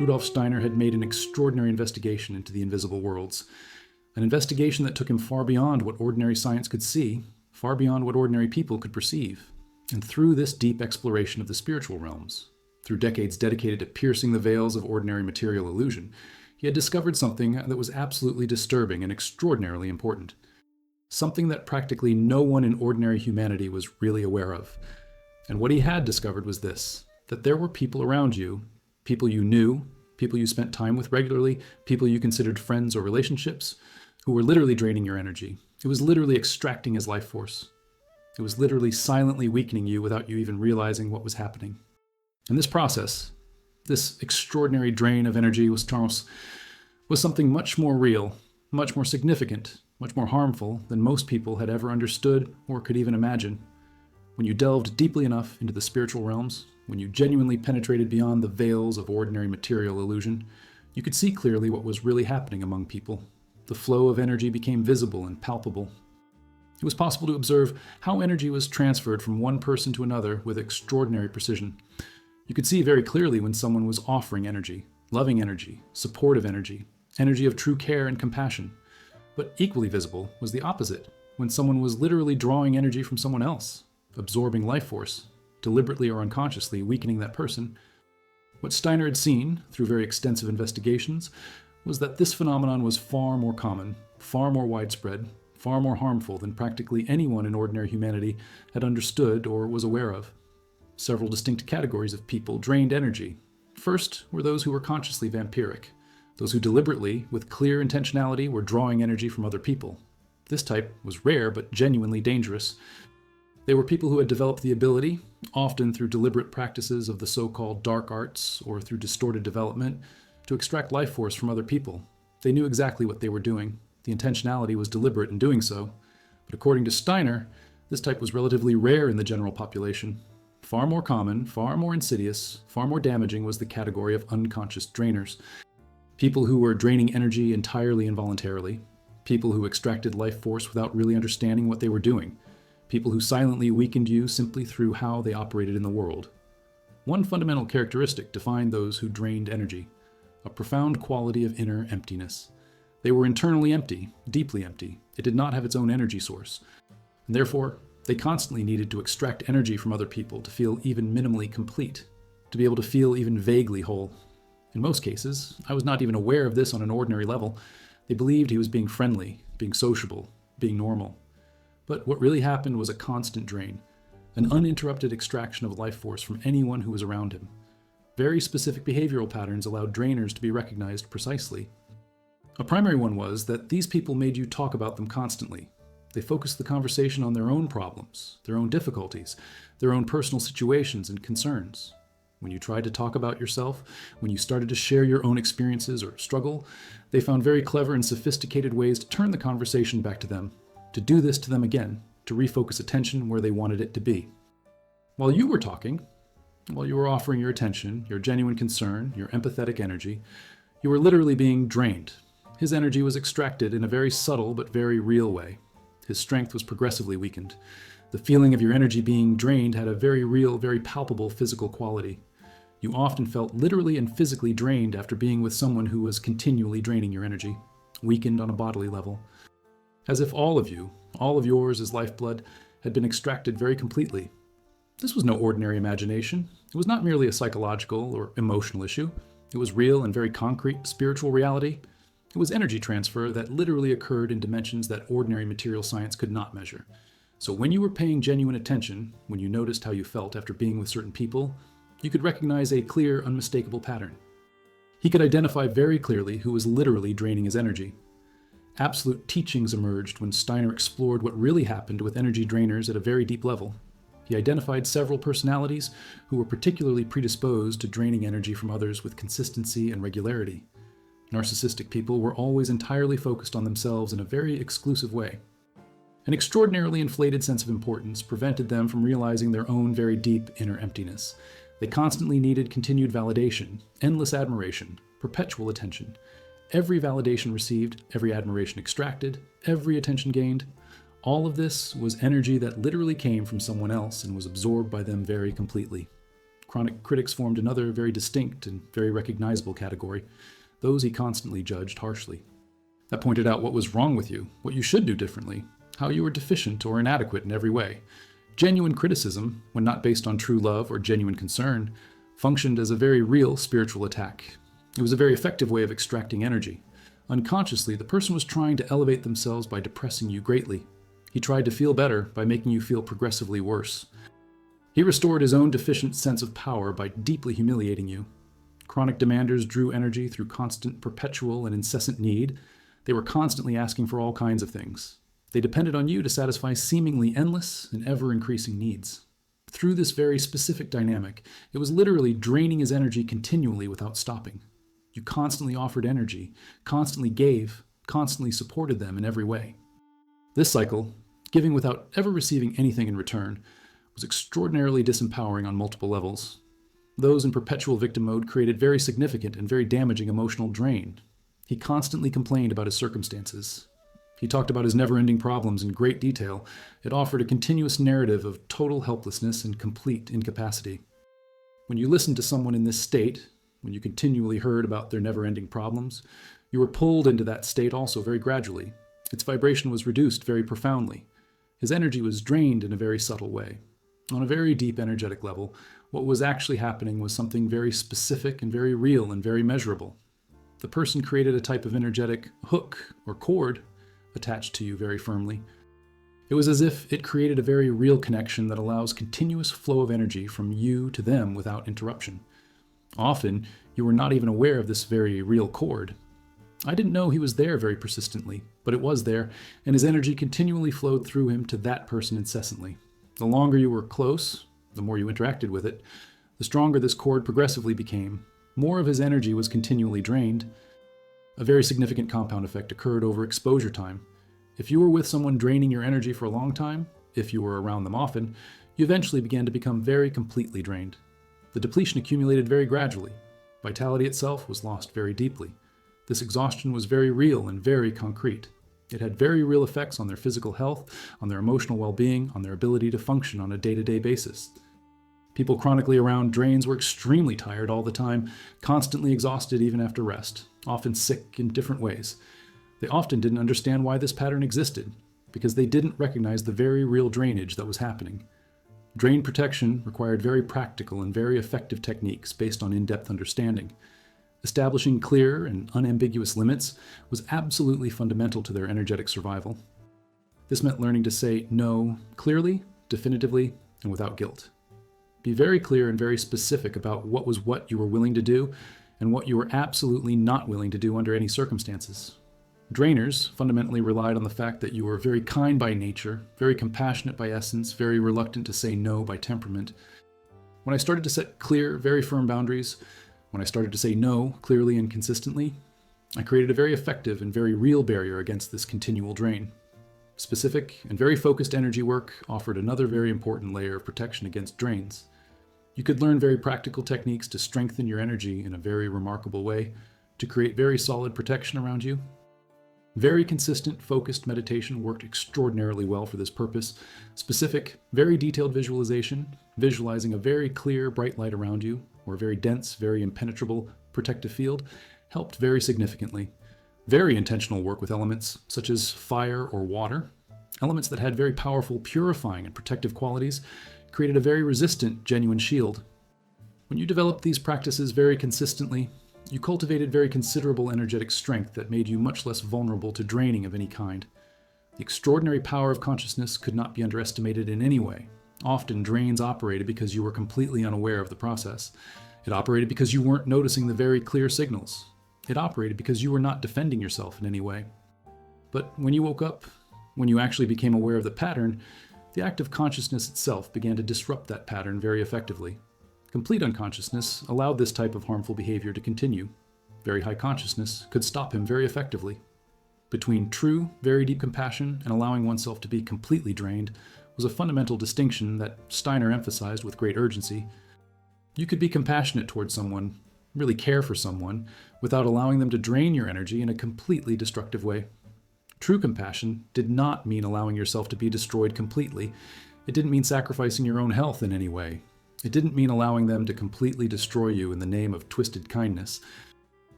Rudolf Steiner had made an extraordinary investigation into the invisible worlds, an investigation that took him far beyond what ordinary science could see, far beyond what ordinary people could perceive. And through this deep exploration of the spiritual realms, through decades dedicated to piercing the veils of ordinary material illusion, he had discovered something that was absolutely disturbing and extraordinarily important. Something that practically no one in ordinary humanity was really aware of. And what he had discovered was this, that there were people around you, people you knew, people you spent time with regularly, people you considered friends or relationships, who were literally draining your energy. It was literally extracting his life force. It was literally silently weakening you without you even realizing what was happening. And this process, this extraordinary drain of energy was something much more real, much more significant, much more harmful than most people had ever understood or could even imagine. When you delved deeply enough into the spiritual realms, when you genuinely penetrated beyond the veils of ordinary material illusion, you could see clearly what was really happening among people. The flow of energy became visible and palpable. It was possible to observe how energy was transferred from one person to another with extraordinary precision. You could see very clearly when someone was offering energy, loving energy, supportive energy, energy of true care and compassion. But equally visible was the opposite, when someone was literally drawing energy from someone else, absorbing life force, deliberately or unconsciously weakening that person. What Steiner had seen, through very extensive investigations, was that this phenomenon was far more common, far more widespread, far more harmful than practically anyone in ordinary humanity had understood or was aware of. Several distinct categories of people drained energy. First were those who were consciously vampiric, those who deliberately, with clear intentionality, were drawing energy from other people. This type was rare but genuinely dangerous. They were people who had developed the ability, often through deliberate practices of the so-called dark arts or through distorted development, to extract life force from other people. They knew exactly what they were doing. The intentionality was deliberate in doing so. But according to Steiner, this type was relatively rare in the general population. Far more common, far more insidious, far more damaging was the category of unconscious drainers. People who were draining energy entirely involuntarily. People who extracted life force without really understanding what they were doing. People who silently weakened you simply through how they operated in the world. One fundamental characteristic defined those who drained energy: a profound quality of inner emptiness. They were internally empty, deeply empty. It did not have its own energy source. And therefore, they constantly needed to extract energy from other people to feel even minimally complete, to be able to feel even vaguely whole. In most cases, I was not even aware of this on an ordinary level. They believed he was being friendly, being sociable, being normal. But what really happened was a constant drain, an uninterrupted extraction of life force from anyone who was around him. Very specific behavioral patterns allowed drainers to be recognized precisely. A primary one was that these people made you talk about them constantly. They focused the conversation on their own problems, their own difficulties, their own personal situations and concerns. When you tried to talk about yourself, when you started to share your own experiences or struggle, they found very clever and sophisticated ways to turn the conversation back to them, to do this to them again, to refocus attention where they wanted it to be. While you were talking, while you were offering your attention, your genuine concern, your empathetic energy, you were literally being drained. His energy was extracted in a very subtle but very real way. His strength was progressively weakened. The feeling of your energy being drained had a very real, very palpable physical quality. You often felt literally and physically drained after being with someone who was continually draining your energy, weakened on a bodily level. As if all of you, all of yours as lifeblood, had been extracted very completely. This was no ordinary imagination. It was not merely a psychological or emotional issue. It was real and very concrete spiritual reality. It was energy transfer that literally occurred in dimensions that ordinary material science could not measure. So when you were paying genuine attention, when you noticed how you felt after being with certain people, you could recognize a clear, unmistakable pattern. He could identify very clearly who was literally draining his energy. Absolute teachings emerged when Steiner explored what really happened with energy drainers at a very deep level. He identified several personalities who were particularly predisposed to draining energy from others with consistency and regularity. Narcissistic people were always entirely focused on themselves in a very exclusive way. An extraordinarily inflated sense of importance prevented them from realizing their own very deep inner emptiness. They constantly needed continued validation, endless admiration, perpetual attention. Every validation received, every admiration extracted, every attention gained. All of this was energy that literally came from someone else and was absorbed by them very completely. Chronic critics formed another very distinct and very recognizable category, those he constantly judged harshly. That pointed out what was wrong with you, what you should do differently, how you were deficient or inadequate in every way. Genuine criticism, when not based on true love or genuine concern, functioned as a very real spiritual attack. It was a very effective way of extracting energy. Unconsciously, the person was trying to elevate themselves by depressing you greatly. He tried to feel better by making you feel progressively worse. He restored his own deficient sense of power by deeply humiliating you. Chronic demanders drew energy through constant, perpetual, and incessant need. They were constantly asking for all kinds of things. They depended on you to satisfy seemingly endless and ever-increasing needs. Through this very specific dynamic, it was literally draining his energy continually without stopping. You constantly offered energy, constantly gave, constantly supported them in every way. This cycle, giving without ever receiving anything in return, was extraordinarily disempowering on multiple levels. Those in perpetual victim mode created very significant and very damaging emotional drain. He constantly complained about his circumstances. He talked about his never-ending problems in great detail. It offered a continuous narrative of total helplessness and complete incapacity. When you listened to someone in this state, when you continually heard about their never-ending problems, you were pulled into that state also very gradually. Its vibration was reduced very profoundly. His energy was drained in a very subtle way. On a very deep energetic level, what was actually happening was something very specific and very real and very measurable. The person created a type of energetic hook or cord attached to you very firmly. It was as if it created a very real connection that allows continuous flow of energy from you to them without interruption. Often, you were not even aware of this very real cord. I didn't know he was there very persistently, but it was there, and his energy continually flowed through him to that person incessantly. The longer you were close, the more you interacted with it, the stronger this cord progressively became. More of his energy was continually drained. A very significant compound effect occurred over exposure time. If you were with someone draining your energy for a long time, if you were around them often, you eventually began to become very completely drained. The depletion accumulated very gradually. Vitality itself was lost very deeply. This exhaustion was very real and very concrete. It had very real effects on their physical health, on their emotional well-being, on their ability to function on a day-to-day basis. People chronically around drains were extremely tired all the time, constantly exhausted even after rest, often sick in different ways. They often didn't understand why this pattern existed, because they didn't recognize the very real drainage that was happening. Drain protection required very practical and very effective techniques based on in-depth understanding. Establishing clear and unambiguous limits was absolutely fundamental to their energetic survival. This meant learning to say no clearly, definitively, and without guilt. Be very clear and very specific about what was what you were willing to do and what you were absolutely not willing to do under any circumstances. Drainers fundamentally relied on the fact that you were very kind by nature, very compassionate by essence, very reluctant to say no by temperament. When I started to set clear, very firm boundaries, when I started to say no clearly and consistently, I created a very effective and very real barrier against this continual drain. Specific and very focused energy work offered another very important layer of protection against drains. You could learn very practical techniques to strengthen your energy in a very remarkable way, to create very solid protection around you. Very consistent, focused meditation worked extraordinarily well for this purpose. Specific, very detailed visualization, visualizing a very clear, bright light around you, or a very dense, very impenetrable protective field, helped very significantly. Very intentional work with elements such as fire or water, elements that had very powerful purifying and protective qualities, created a very resistant, genuine shield. When you developed these practices very consistently, you cultivated very considerable energetic strength that made you much less vulnerable to draining of any kind. The extraordinary power of consciousness could not be underestimated in any way. Often drains operated because you were completely unaware of the process. It operated because you weren't noticing the very clear signals. It operated because you were not defending yourself in any way. But when you woke up, when you actually became aware of the pattern, the act of consciousness itself began to disrupt that pattern very effectively. Complete unconsciousness allowed this type of harmful behavior to continue. Very high consciousness could stop him very effectively. Between true, very deep compassion and allowing oneself to be completely drained was a fundamental distinction that Steiner emphasized with great urgency. You could be compassionate towards someone, really care for someone, without allowing them to drain your energy in a completely destructive way. True compassion did not mean allowing yourself to be destroyed completely. It didn't mean sacrificing your own health in any way. It didn't mean allowing them to completely destroy you in the name of twisted kindness.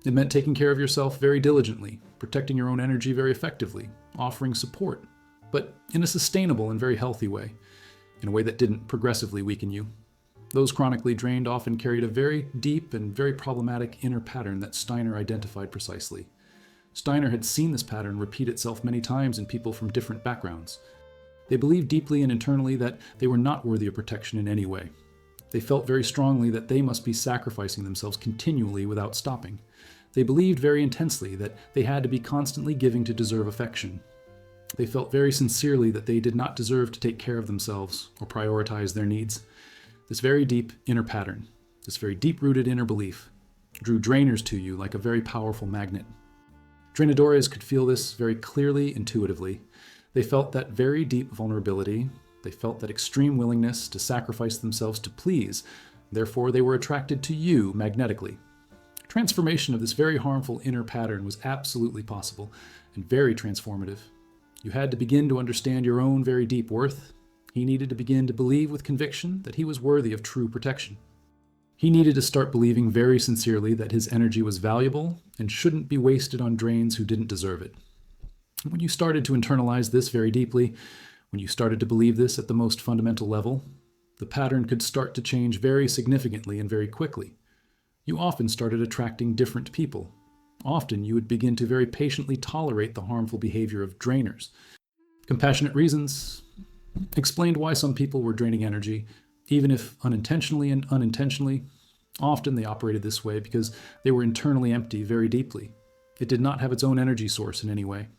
It meant taking care of yourself very diligently, protecting your own energy very effectively, offering support, but in a sustainable and very healthy way, in a way that didn't progressively weaken you. Those chronically drained often carried a very deep and very problematic inner pattern that Steiner identified precisely. Steiner had seen this pattern repeat itself many times in people from different backgrounds. They believed deeply and internally that they were not worthy of protection in any way. They felt very strongly that they must be sacrificing themselves continually without stopping. They believed very intensely that they had to be constantly giving to deserve affection. They felt very sincerely that they did not deserve to take care of themselves or prioritize their needs. This very deep inner pattern, this very deep-rooted inner belief, drew drainers to you like a very powerful magnet. Drainadores could feel this very clearly, intuitively. They felt that very deep vulnerability. They felt that extreme willingness to sacrifice themselves to please. Therefore, they were attracted to you magnetically. Transformation of this very harmful inner pattern was absolutely possible and very transformative. You had to begin to understand your own very deep worth. He needed to begin to believe with conviction that he was worthy of true protection. He needed to start believing very sincerely that his energy was valuable and shouldn't be wasted on drains who didn't deserve it. When you started to internalize this very deeply, when you started to believe this at the most fundamental level, the pattern could start to change very significantly and very quickly. You often started attracting different people. Often you would begin to very patiently tolerate the harmful behavior of drainers. Compassionate reasons explained why some people were draining energy, even if unintentionally and unintentionally. Often they operated this way because they were internally empty very deeply. It did not have its own energy source in any way.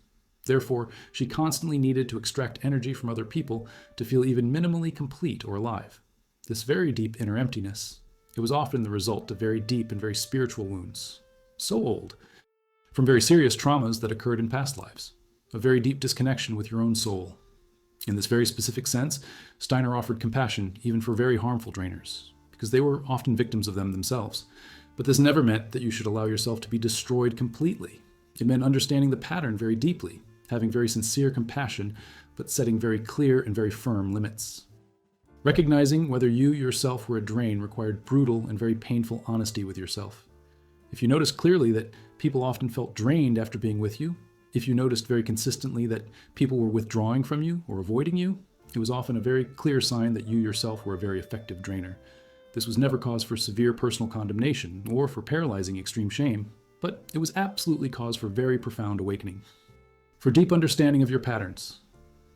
Therefore, she constantly needed to extract energy from other people to feel even minimally complete or alive. This very deep inner emptiness, it was often the result of very deep and very spiritual wounds, so old, from very serious traumas that occurred in past lives, a very deep disconnection with your own soul. In this very specific sense, Steiner offered compassion even for very harmful drainers, because they were often victims of them themselves. But this never meant that you should allow yourself to be destroyed completely. It meant understanding the pattern very deeply, having very sincere compassion, but setting very clear and very firm limits. Recognizing whether you yourself were a drain required brutal and very painful honesty with yourself. If you noticed clearly that people often felt drained after being with you, if you noticed very consistently that people were withdrawing from you or avoiding you, it was often a very clear sign that you yourself were a very effective drainer. This was never cause for severe personal condemnation or for paralyzing extreme shame, but it was absolutely cause for very profound awakening. For deep understanding of your patterns,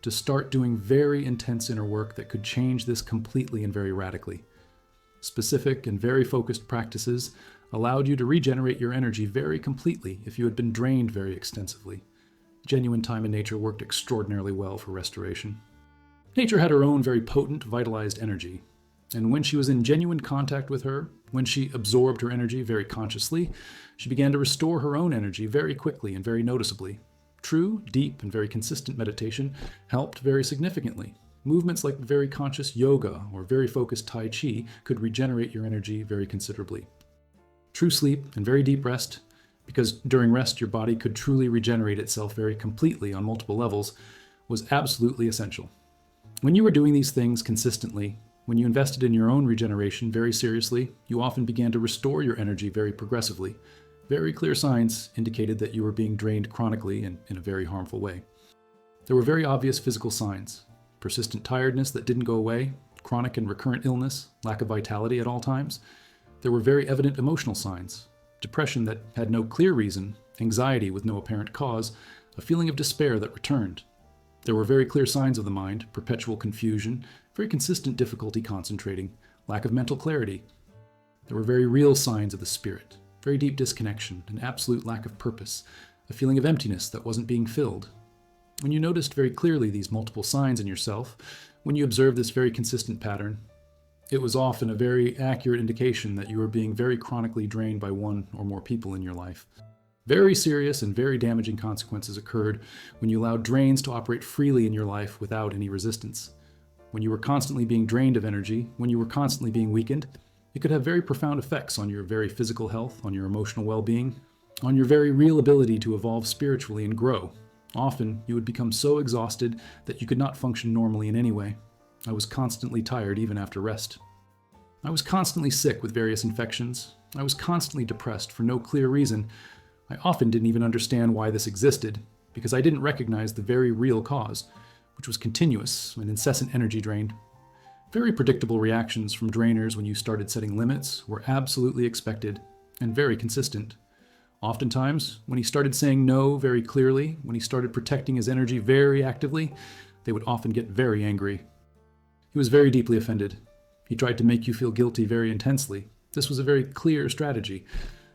to start doing very intense inner work that could change this completely and very radically. Specific and very focused practices allowed you to regenerate your energy very completely if you had been drained very extensively. Genuine time in nature worked extraordinarily well for restoration. Nature had her own very potent, vitalized energy, and when she was in genuine contact with her, when she absorbed her energy very consciously, she began to restore her own energy very quickly and very noticeably. True, deep, and very consistent meditation helped very significantly. Movements like very conscious yoga or very focused Tai Chi could regenerate your energy very considerably. True sleep and very deep rest, because during rest your body could truly regenerate itself very completely on multiple levels, was absolutely essential. When you were doing these things consistently, when you invested in your own regeneration very seriously, you often began to restore your energy very progressively. Very clear signs indicated that you were being drained chronically and in a very harmful way. There were very obvious physical signs: persistent tiredness that didn't go away, chronic and recurrent illness, lack of vitality at all times. There were very evident emotional signs: depression that had no clear reason, anxiety with no apparent cause, a feeling of despair that returned. There were very clear signs of the mind: perpetual confusion, very consistent difficulty concentrating, lack of mental clarity. There were very real signs of the spirit: very deep disconnection, an absolute lack of purpose, a feeling of emptiness that wasn't being filled. When you noticed very clearly these multiple signs in yourself, when you observed this very consistent pattern, it was often a very accurate indication that you were being very chronically drained by one or more people in your life. Very serious and very damaging consequences occurred when you allowed drains to operate freely in your life without any resistance. When you were constantly being drained of energy, when you were constantly being weakened, it could have very profound effects on your very physical health, on your emotional well-being, on your very real ability to evolve spiritually and grow. Often, you would become so exhausted that you could not function normally in any way. I was constantly tired even after rest. I was constantly sick with various infections. I was constantly depressed for no clear reason. I often didn't even understand why this existed, because I didn't recognize the very real cause, which was continuous and incessant energy drain. Very predictable reactions from drainers when you started setting limits were absolutely expected and very consistent. Oftentimes, when he started saying no very clearly, when he started protecting his energy very actively, they would often get very angry. He was very deeply offended. He tried to make you feel guilty very intensely. This was a very clear strategy,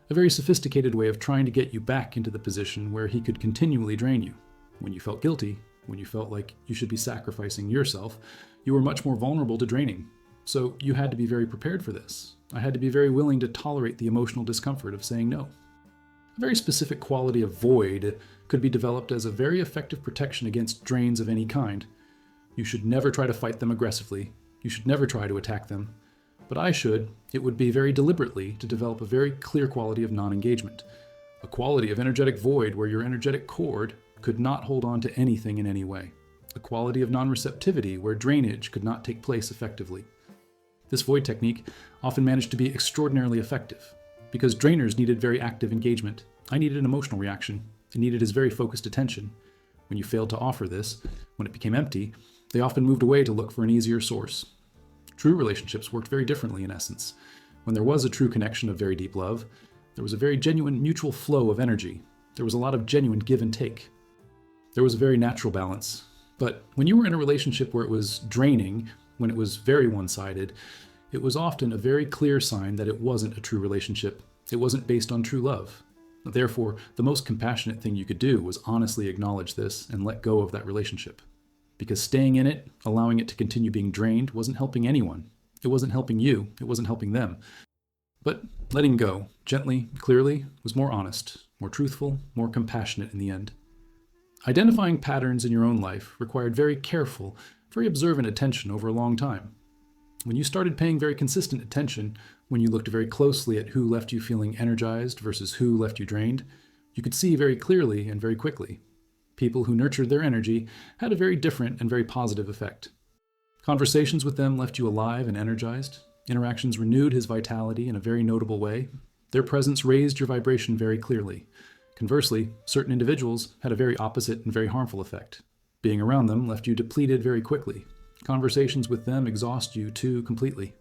a very sophisticated way of trying to get you back into the position where he could continually drain you. When you felt guilty, when you felt like you should be sacrificing yourself, you were much more vulnerable to draining. So you had to be very prepared for this. I had to be very willing to tolerate the emotional discomfort of saying no. A very specific quality of void could be developed as a very effective protection against drains of any kind. You should never try to fight them aggressively. You should never try to attack them. But it would be very deliberately to develop a very clear quality of non-engagement. A quality of energetic void where your energetic cord could not hold on to anything in any way. A quality of non-receptivity where drainage could not take place effectively. This void technique often managed to be extraordinarily effective because drainers needed very active engagement. I needed an emotional reaction. It needed his very focused attention. When you failed to offer this, when it became empty, they often moved away to look for an easier source. True relationships worked very differently in essence. When there was a true connection of very deep love, there was a very genuine mutual flow of energy. There was a lot of genuine give and take. There was a very natural balance. But when you were in a relationship where it was draining, when it was very one-sided, it was often a very clear sign that it wasn't a true relationship. It wasn't based on true love. Therefore, the most compassionate thing you could do was honestly acknowledge this and let go of that relationship. Because staying in it, allowing it to continue being drained, wasn't helping anyone. It wasn't helping you. It wasn't helping them. But letting go, gently, clearly, was more honest, more truthful, more compassionate in the end. Identifying patterns in your own life required very careful, very observant attention over a long time. When you started paying very consistent attention, when you looked very closely at who left you feeling energized versus who left you drained, you could see very clearly and very quickly. People who nurtured their energy had a very different and very positive effect. Conversations with them left you alive and energized. Interactions renewed his vitality in a very notable way. Their presence raised your vibration very clearly. Conversely, certain individuals had a very opposite and very harmful effect. Being around them left you depleted very quickly. Conversations with them exhaust you too completely.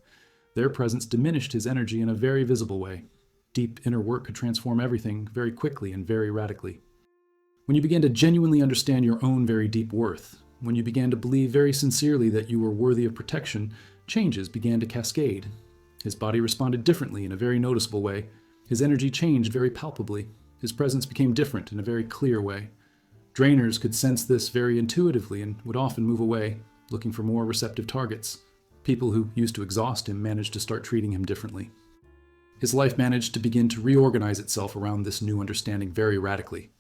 Their presence diminished his energy in a very visible way. Deep inner work could transform everything very quickly and very radically. When you began to genuinely understand your own very deep worth, when you began to believe very sincerely that you were worthy of protection, changes began to cascade. His body responded differently in a very noticeable way. His energy changed very palpably. His presence became different in a very clear way. Drainers could sense this very intuitively and would often move away, looking for more receptive targets. People who used to exhaust him managed to start treating him differently. His life managed to begin to reorganize itself around this new understanding very radically.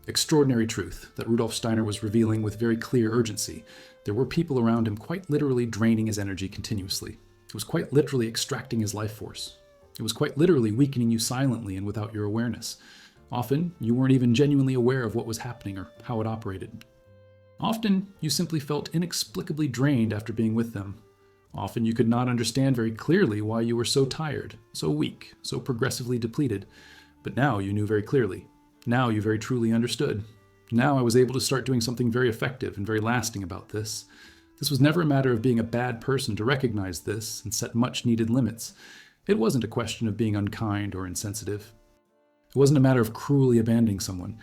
Extraordinary truth that Rudolf Steiner was revealing with very clear urgency. There were people around him quite literally draining his energy continuously. It was quite literally extracting his life force. It was quite literally weakening you silently and without your awareness. Often, you weren't even genuinely aware of what was happening or how it operated. Often, you simply felt inexplicably drained after being with them. Often, you could not understand very clearly why you were so tired, so weak, so progressively depleted. But now you knew very clearly. Now you very truly understood. Now I was able to start doing something very effective and very lasting about this. This was never a matter of being a bad person to recognize this and set much needed limits. It wasn't a question of being unkind or insensitive. It wasn't a matter of cruelly abandoning someone,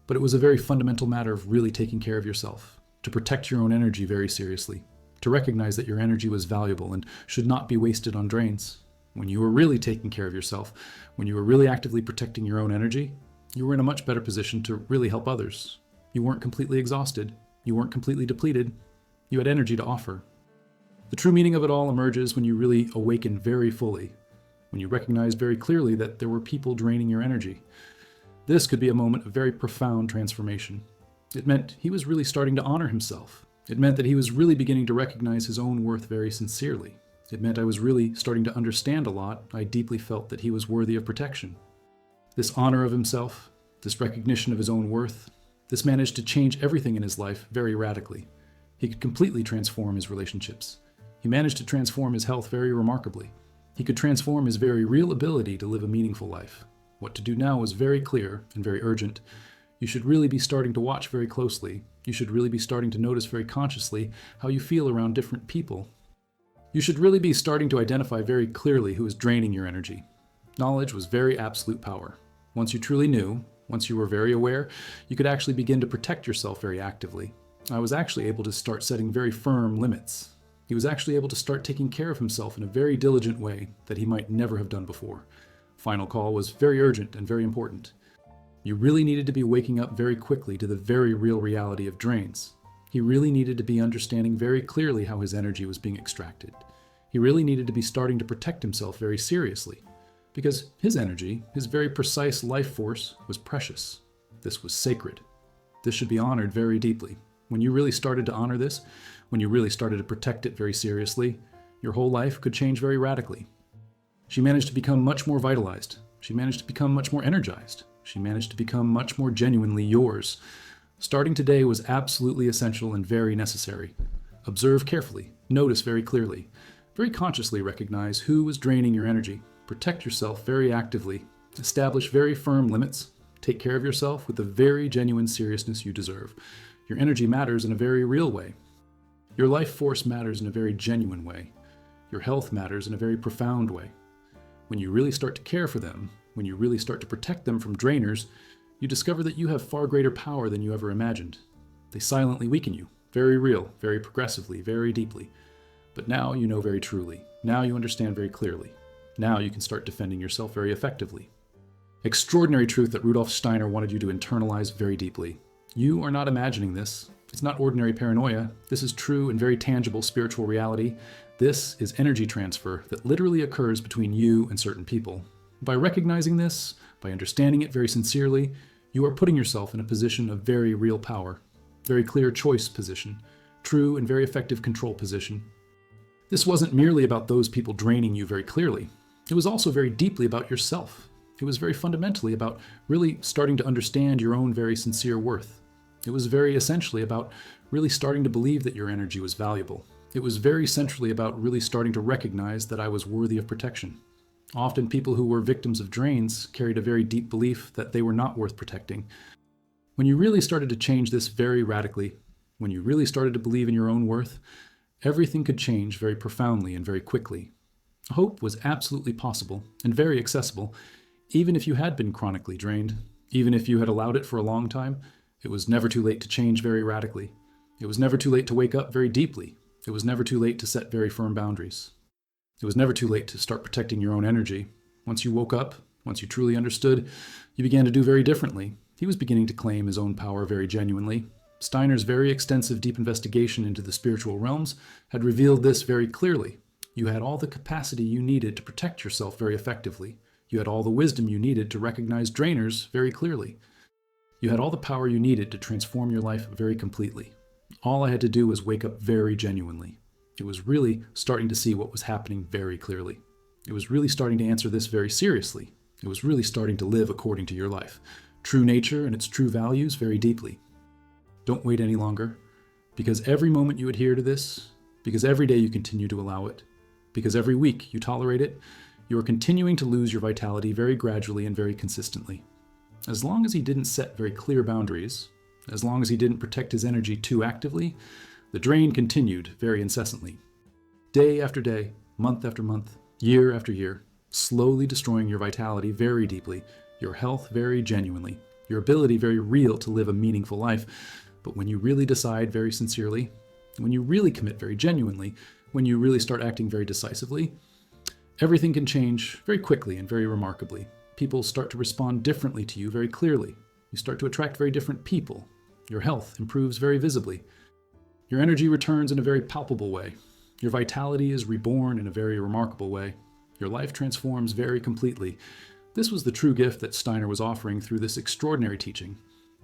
but it was a very fundamental matter of really taking care of yourself, to protect your own energy very seriously, to recognize that your energy was valuable and should not be wasted on drains. When you were really taking care of yourself, when you were really actively protecting your own energy, you were in a much better position to really help others. You weren't completely exhausted. You weren't completely depleted. You had energy to offer. The true meaning of it all emerges when you really awaken very fully, when you recognize very clearly that there were people draining your energy. This could be a moment of very profound transformation. It meant he was really starting to honor himself. It meant that he was really beginning to recognize his own worth very sincerely. It meant I was really starting to understand a lot. I deeply felt that he was worthy of protection. This honor of himself, this recognition of his own worth, this managed to change everything in his life very radically. He could completely transform his relationships. He managed to transform his health very remarkably. He could transform his very real ability to live a meaningful life. What to do now was very clear and very urgent. You should really be starting to watch very closely. You should really be starting to notice very consciously how you feel around different people. You should really be starting to identify very clearly who is draining your energy. Knowledge was very absolute power. Once you truly knew, once you were very aware, you could actually begin to protect yourself very actively. I was actually able to start setting very firm limits. He was actually able to start taking care of himself in a very diligent way that he might never have done before. Final call was very urgent and very important. You really needed to be waking up very quickly to the very real reality of drains. He really needed to be understanding very clearly how his energy was being extracted. He really needed to be starting to protect himself very seriously. Because his energy, his very precise life force, was precious. This was sacred. This should be honored very deeply. When you really started to honor this, when you really started to protect it very seriously, your whole life could change very radically. She managed to become much more vitalized. She managed to become much more energized. She managed to become much more genuinely yours. Starting today was absolutely essential and very necessary. Observe carefully, notice very clearly, very consciously recognize who was draining your energy. Protect yourself very actively. Establish very firm limits. Take care of yourself with the very genuine seriousness you deserve. Your energy matters in a very real way. Your life force matters in a very genuine way. Your health matters in a very profound way. When you really start to care for them, when you really start to protect them from drainers, you discover that you have far greater power than you ever imagined. They silently weaken you, very real, very progressively, very deeply. But now you know very truly. Now you understand very clearly. Now you can start defending yourself very effectively. Extraordinary truth that Rudolf Steiner wanted you to internalize very deeply. You are not imagining this. It's not ordinary paranoia. This is true and very tangible spiritual reality. This is energy transfer that literally occurs between you and certain people. By recognizing this, by understanding it very sincerely, you are putting yourself in a position of very real power, very clear choice position, true and very effective control position. This wasn't merely about those people draining you very clearly. It was also very deeply about yourself. It was very fundamentally about really starting to understand your own very sincere worth. It was very essentially about really starting to believe that your energy was valuable. It was very centrally about really starting to recognize that I was worthy of protection. Often people who were victims of drains carried a very deep belief that they were not worth protecting. When you really started to change this very radically, when you really started to believe in your own worth, everything could change very profoundly and very quickly. Hope was absolutely possible and very accessible, even if you had been chronically drained, even if you had allowed it for a long time. It was never too late to change very radically. It was never too late to wake up very deeply. It was never too late to set very firm boundaries. It was never too late to start protecting your own energy. Once you woke up, once you truly understood, you began to do very differently. He was beginning to claim his own power very genuinely. Steiner's very extensive deep investigation into the spiritual realms had revealed this very clearly. You had all the capacity you needed to protect yourself very effectively. You had all the wisdom you needed to recognize drainers very clearly. You had all the power you needed to transform your life very completely. All I had to do was wake up very genuinely. It was really starting to see what was happening very clearly. It was really starting to answer this very seriously. It was really starting to live according to your life, true nature and its true values very deeply. Don't wait any longer, because every moment you adhere to this, because every day you continue to allow it, because every week you tolerate it, you are continuing to lose your vitality very gradually and very consistently. As long as he didn't set very clear boundaries, as long as he didn't protect his energy too actively, the drain continued very incessantly. Day after day, month after month, year after year, slowly destroying your vitality very deeply, your health very genuinely, your ability very real to live a meaningful life. But when you really decide very sincerely, when you really commit very genuinely, when you really start acting very decisively, everything can change very quickly and very remarkably. People start to respond differently to you very clearly. You start to attract very different people. Your health improves very visibly. Your energy returns in a very palpable way. Your vitality is reborn in a very remarkable way. Your life transforms very completely. This was the true gift that Steiner was offering through this extraordinary teaching.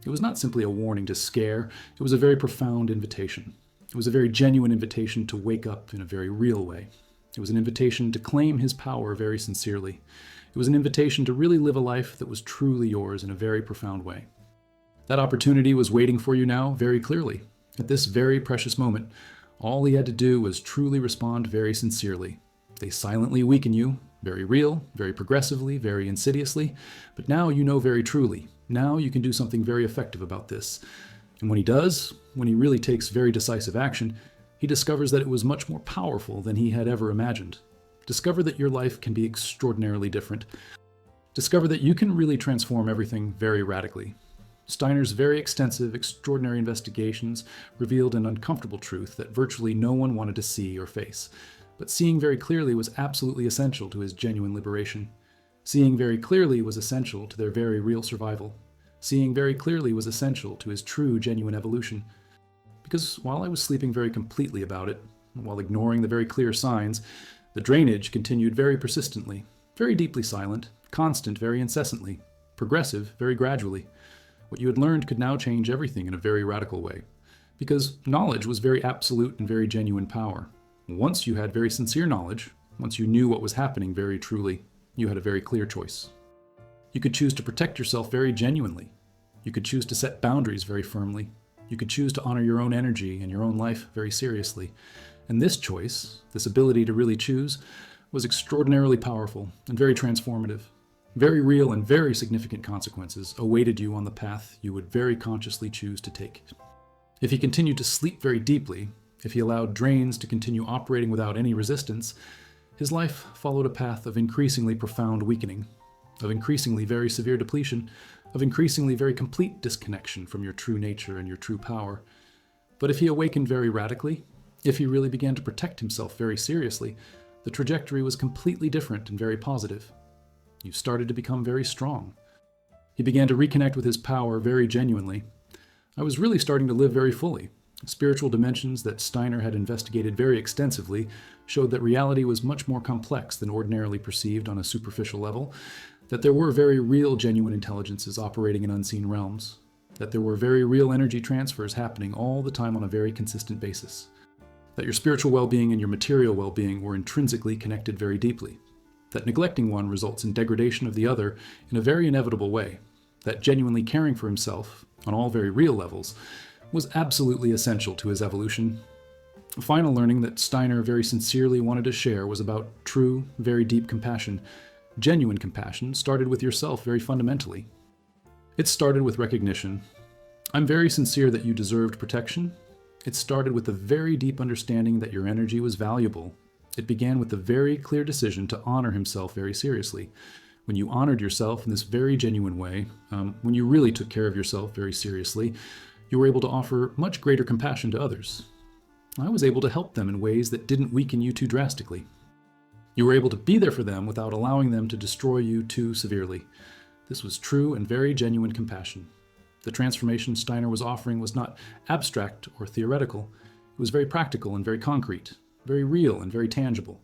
It was not simply a warning to scare, it was a very profound invitation. It was a very genuine invitation to wake up in a very real way. It was an invitation to claim his power very sincerely. It was an invitation to really live a life that was truly yours in a very profound way. That opportunity was waiting for you now very clearly. At this very precious moment, all he had to do was truly respond very sincerely. They silently weaken you, very real, very progressively, very insidiously, but now you know very truly. Now you can do something very effective about this. And when he does, when he really takes very decisive action, he discovers that it was much more powerful than he had ever imagined. Discover that your life can be extraordinarily different. Discover that you can really transform everything very radically. Steiner's very extensive, extraordinary investigations revealed an uncomfortable truth that virtually no one wanted to see or face. But seeing very clearly was absolutely essential to his genuine liberation. Seeing very clearly was essential to their very real survival. Seeing very clearly was essential to his true, genuine evolution. Because while I was sleeping very completely about it, while ignoring the very clear signs, the drainage continued very persistently, very deeply silent, constant very incessantly, progressive very gradually. What you had learned could now change everything in a very radical way. Because knowledge was very absolute and very genuine power. Once you had very sincere knowledge, once you knew what was happening very truly, you had a very clear choice. You could choose to protect yourself very genuinely. You could choose to set boundaries very firmly. You could choose to honor your own energy and your own life very seriously. And this choice, this ability to really choose, was extraordinarily powerful and very transformative. Very real and very significant consequences awaited you on the path you would very consciously choose to take. If he continued to sleep very deeply, if he allowed drains to continue operating without any resistance, his life followed a path of increasingly profound weakening, of increasingly very severe depletion, of increasingly very complete disconnection from your true nature and your true power. But if he awakened very radically, if he really began to protect himself very seriously, the trajectory was completely different and very positive. You started to become very strong. He began to reconnect with his power very genuinely. I was really starting to live very fully. Spiritual dimensions that Steiner had investigated very extensively showed that reality was much more complex than ordinarily perceived on a superficial level, that there were very real, genuine intelligences operating in unseen realms, that there were very real energy transfers happening all the time on a very consistent basis, that your spiritual well-being and your material well-being were intrinsically connected very deeply, that neglecting one results in degradation of the other in a very inevitable way, that genuinely caring for himself, on all very real levels, was absolutely essential to his evolution. A final learning that Steiner very sincerely wanted to share was about true, very deep compassion. Genuine compassion started with yourself very fundamentally. It started with recognition. I'm very sincere that you deserved protection. It started with a very deep understanding that your energy was valuable. It began with the very clear decision to honor himself very seriously. When you honored yourself in this very genuine way, when you really took care of yourself very seriously, you were able to offer much greater compassion to others. I was able to help them in ways that didn't weaken you too drastically. You were able to be there for them without allowing them to destroy you too severely. This was true and very genuine compassion. The transformation Steiner was offering was not abstract or theoretical. It was very practical and very concrete, very real and very tangible.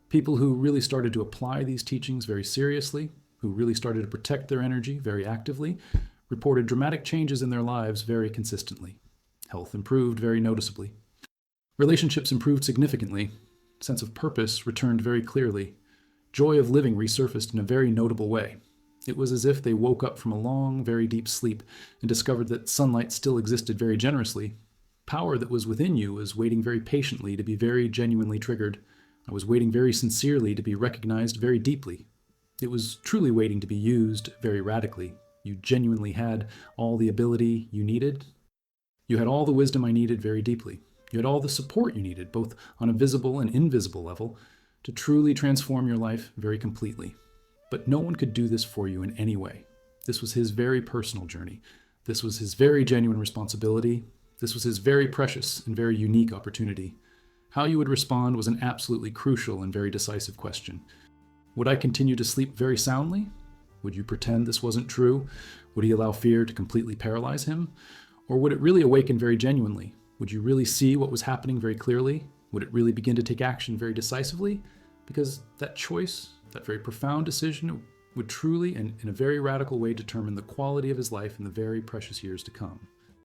People who really started to apply these teachings very seriously, who really started to protect their energy very actively, reported dramatic changes in their lives very consistently. Health improved very noticeably. Relationships improved significantly. Sense of purpose returned very clearly. Joy of living resurfaced in a very notable way. It was as if they woke up from a long, very deep sleep and discovered that sunlight still existed very generously. Power that was within you was waiting very patiently to be very genuinely triggered. I was waiting very sincerely to be recognized very deeply. It was truly waiting to be used very radically. You genuinely had all the ability you needed. You had all the wisdom I needed very deeply. You had all the support you needed, both on a visible and invisible level, to truly transform your life very completely. But no one could do this for you in any way. This was his very personal journey. This was his very genuine responsibility. This was his very precious and very unique opportunity. How you would respond was an absolutely crucial and very decisive question. Would I continue to sleep very soundly? Would you pretend this wasn't true? Would he allow fear to completely paralyze him? Or would it really awaken very genuinely? Would you really see what was happening very clearly? Would it really begin to take action very decisively? Because that choice, that very profound decision, would truly and in a very radical way determine the quality of his life in the very precious years to come.